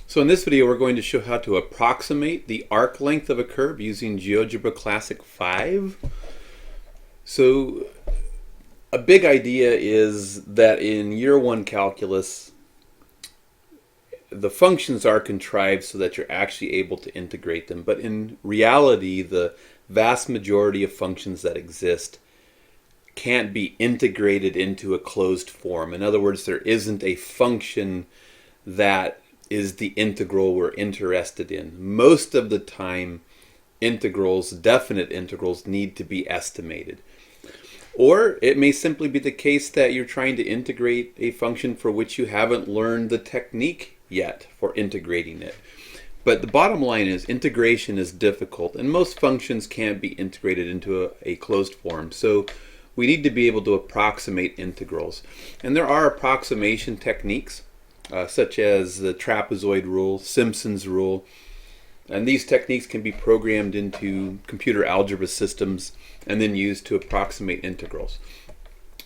So in this video we're going to show how to approximate the arc length of a curve using GeoGebra Classic 5. So a big idea is that in year one calculus the functions are contrived so that you're actually able to integrate them, but in reality the vast majority of functions that exist can't be integrated into a closed form. In other words, there isn't a function that is the integral we're interested in. Most of the time, integrals, definite integrals, need to be estimated. Or it may simply be the case that you're trying to integrate a function for which you haven't learned the technique yet for integrating it. But the bottom line is integration is difficult, and most functions can't be integrated into a closed form. So we need to be able to approximate integrals. And there are approximation techniques, such as the trapezoid rule, Simpson's rule, and these techniques can be programmed into computer algebra systems and then used to approximate integrals.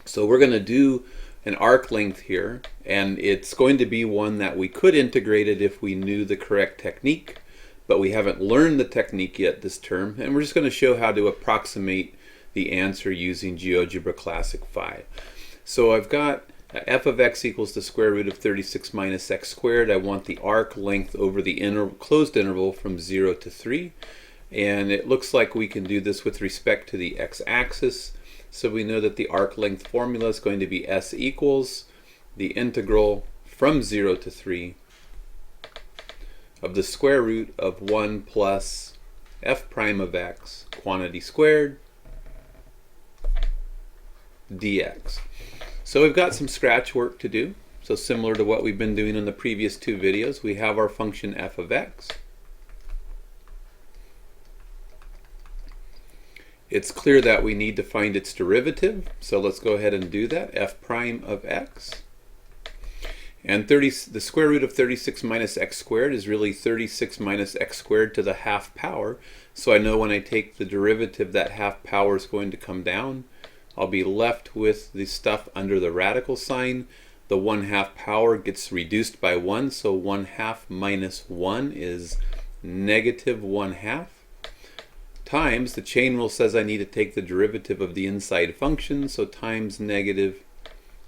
So we're going to do an arc length here, and it's going to be one that we could integrate it if we knew the correct technique, but we haven't learned the technique yet this term, and we're just going to show how to approximate the answer using GeoGebra Classic 5. So I've got f of x equals the square root of 36 minus x squared. I want the arc length over the closed interval from 0 to 3. And it looks like we can do this with respect to the x-axis. So we know that the arc length formula is going to be s equals the integral from 0 to 3 of the square root of 1 plus f prime of x quantity squared dx. So we've got some scratch work to do. So similar to what we've been doing in the previous two videos, we have our function f of x. It's clear that we need to find its derivative, so let's go ahead and do that. F prime of x. And the square root of 36 minus x squared is really 36 minus x squared to the half power. So I know when I take the derivative, that half power is going to come down. I'll be left with the stuff under the radical sign. The 1/2 power gets reduced by 1, so 1/2 minus 1 is negative 1/2. Times, the chain rule says I need to take the derivative of the inside function, so times negative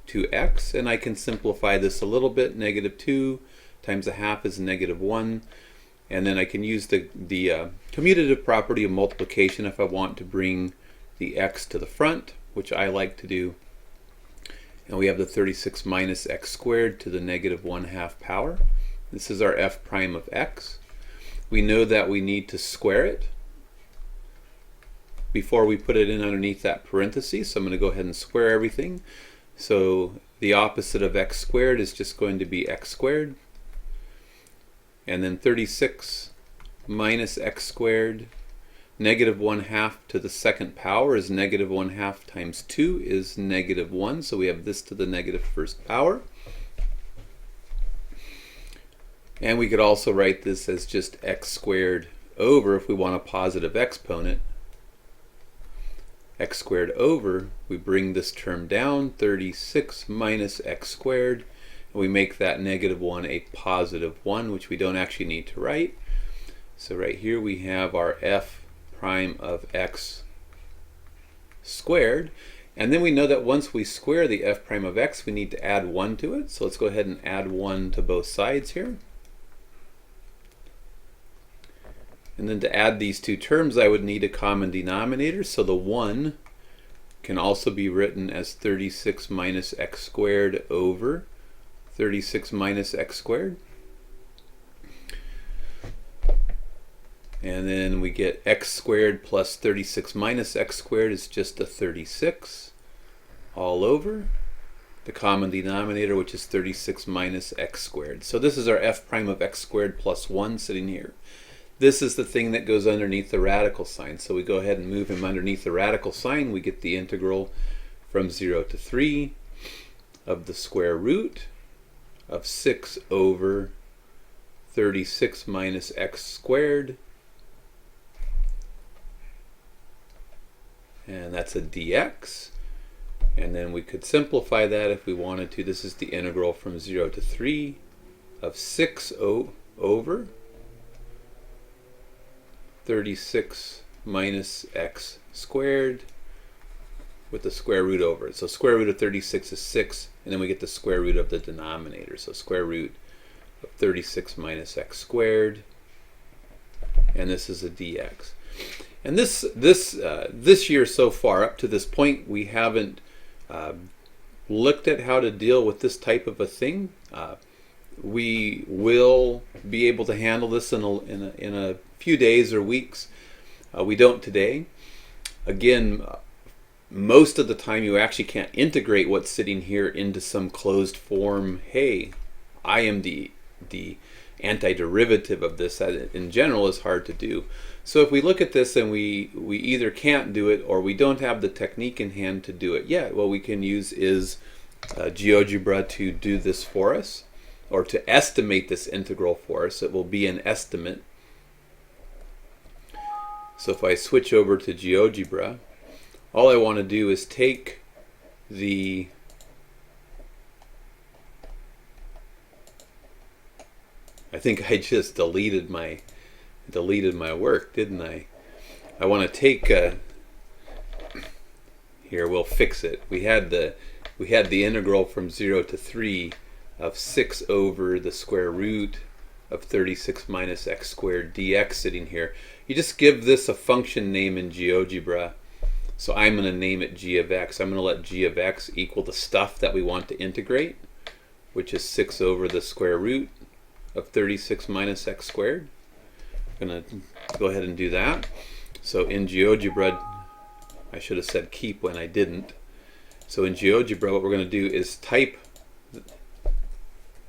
2x, and I can simplify this a little bit. Negative 2 times 1/2 is negative 1, and then I can use the commutative property of multiplication if I want to bring the x to the front, which I like to do. And we have the 36 minus x squared to the negative 1/2 power. This is our f prime of x. We know that we need to square it before we put it in underneath that parenthesis. So I'm going to go ahead and square everything. So the opposite of x squared is just going to be x squared. And then 36 minus x squared, negative 1/2 to the second power is negative 1/2 times 2 is negative 1. So we have this to the negative first power. And we could also write this as just x squared over, if we want a positive exponent, x squared over, we bring this term down, 36 minus x squared, and we make that negative 1 a positive 1, which we don't actually need to write. So right here we have our f prime of x squared, and then we know that once we square the f prime of x, we need to add 1 to it. So let's go ahead and add 1 to both sides here. And then to add these two terms, I would need a common denominator. So the 1 can also be written as 36 minus x squared over 36 minus x squared. And then we get x squared plus 36 minus x squared is just a 36 all over the common denominator, which is 36 minus x squared. So this is our f prime of x squared plus 1 sitting here. This is the thing that goes underneath the radical sign. So we go ahead and move him underneath the radical sign. We get the integral from 0 to 3 of the square root of 6 over 36 minus x squared. And that's a dx. And then we could simplify that if we wanted to. This is the integral from 0 to 3 of 6 over 36 minus x squared with the square root over it. So square root of 36 is 6, and then we get the square root of the denominator. So square root of 36 minus x squared, and this is a dx. And this year so far, up to this point, we haven't looked at how to deal with this type of a thing. We will be able to handle this in a few days or weeks. We don't today. Again, most of the time you actually can't integrate what's sitting here into some closed form. Hey, I am the antiderivative of this. That in general is hard to do. So if we look at this and we either can't do it or we don't have the technique in hand to do it yet, what we can use is GeoGebra to do this for us, or to estimate this integral for us. It will be an estimate. So if I switch over to GeoGebra, all I want to do is take the I think I just deleted my work, didn't I? I want to take here, we'll fix it. We had the integral from 0 to 3 of 6 over the square root of 36 minus x squared dx sitting here. You just give this a function name in GeoGebra. So I'm going to name it g of x. I'm going to let g of x equal the stuff that we want to integrate, which is 6 over the square root of 36 minus x squared. I'm going to go ahead and do that. So in GeoGebra, I should have said keep when I didn't. So in GeoGebra, what we're going to do is type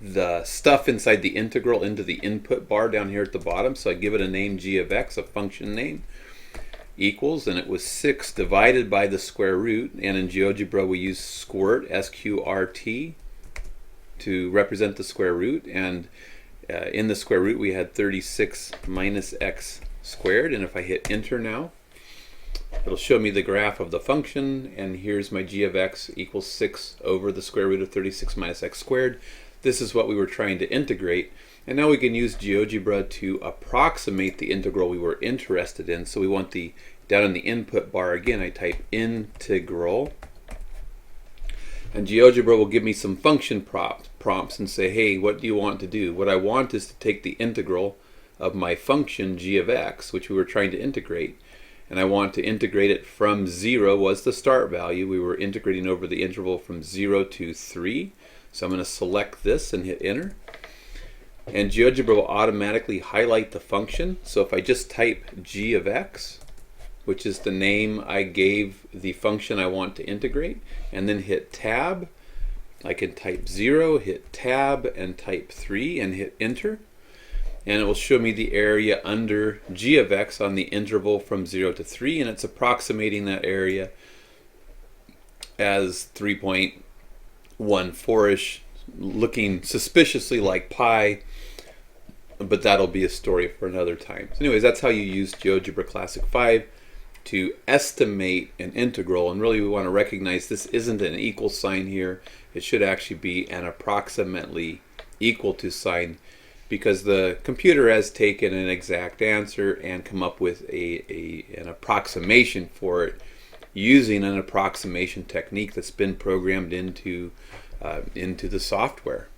the stuff inside the integral into the input bar down here at the bottom. So I give it a name g of x, a function name, equals, and it was 6 divided by the square root. And in GeoGebra we use squirt, S-Q-R-T, to represent the square root. And in the square root we had 36 minus x squared. And if I hit enter now, it'll show me the graph of the function, and here's my g of x equals 6 over the square root of 36 minus x squared. This is what we were trying to integrate, and now we can use GeoGebra to approximate the integral we were interested in. So we want the, down in the input bar again, I type integral, and GeoGebra will give me some function prompts and say, hey, what do you want to do? What I want is to take the integral of my function g of x, which we were trying to integrate, and I want to integrate it from 0 was the start value. We were integrating over the interval from 0 to 3. So I'm going to select this and hit enter. And GeoGebra will automatically highlight the function. So if I just type g of x, which is the name I gave the function I want to integrate, and then hit tab, I can type 0, hit tab, and type 3, and hit enter. And it will show me the area under g of x on the interval from 0 to 3, and it's approximating that area as 3.14ish, looking suspiciously like pi, but that'll be a story for another time. So anyways, that's how you use GeoGebra Classic 5 to estimate an integral. And really we want to recognize this isn't an equal sign here. It should actually be an approximately equal to sign, because the computer has taken an exact answer and come up with an approximation for it using an approximation technique that's been programmed into the software.